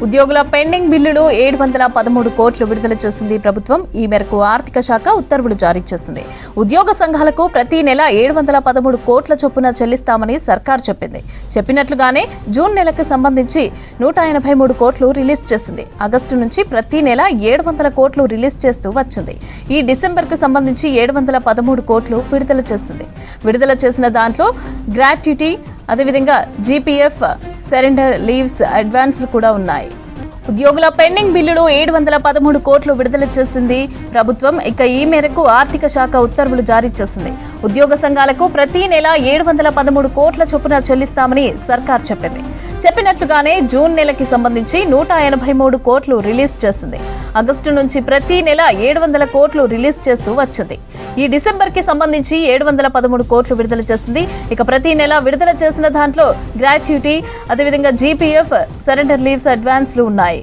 ఉద్యోగుల పెండింగ్ బిల్లులు 713 కోట్లు విడుదల చేసింది ప్రభుత్వం. ఈ మేరకు ఆర్థిక శాఖ ఉత్తర్వులు జారీ చేసింది. ఉద్యోగ సంఘాలకు ప్రతి నెల 713 కోట్ల చొప్పున చెల్లిస్తామని సర్కార్ చెప్పింది. చెప్పినట్లుగానే జూన్ నెలకు సంబంధించి 183 కోట్లు రిలీజ్ చేసింది. ఆగస్టు నుంచి ప్రతి నెల 700 కోట్లు రిలీజ్ చేస్తూ వచ్చింది. ఈ డిసెంబర్ కు సంబంధించి 713 కోట్లు విడుదల చేసింది. విడుదల చేసిన దాంట్లో గ్రాట్యుటీ, అదేవిధంగా జీపీఎఫ్, సరెండర్ లీవ్స్ అడ్వాన్స్లు కూడా ఉన్నాయి. ఉద్యోగుల పెండింగ్ బిల్లులు 713 కోట్లు విడుదల చేసింది ప్రభుత్వం. ఇక ఈ మేరకు ఆర్థిక శాఖ ఉత్తర్వులు జారీ చేసింది. ఉద్యోగ సంఘాలకు ప్రతి నెల 713 కోట్ల చొప్పున చెల్లిస్తామని సర్కార్ చెప్పింది. చెప్పినట్లుగానే జూన్ నెలకి సంబంధించి 183 కోట్లు రిలీజ్ చేసింది. ఆగస్టు నుంచి ప్రతి నెల 700 కోట్లు రిలీజ్ చేస్తూ వచ్చింది. ఈ డిసెంబర్ కి సంబంధించి 713 కోట్లు విడుదల చేసింది. ఇక ప్రతి నెల విడుదల చేసిన దాంట్లో గ్రాట్యుటీ, అదేవిధంగా జీపీఎఫ్, సరెండర్ లీవ్స్ అడ్వాన్స్లు ఉన్నాయి.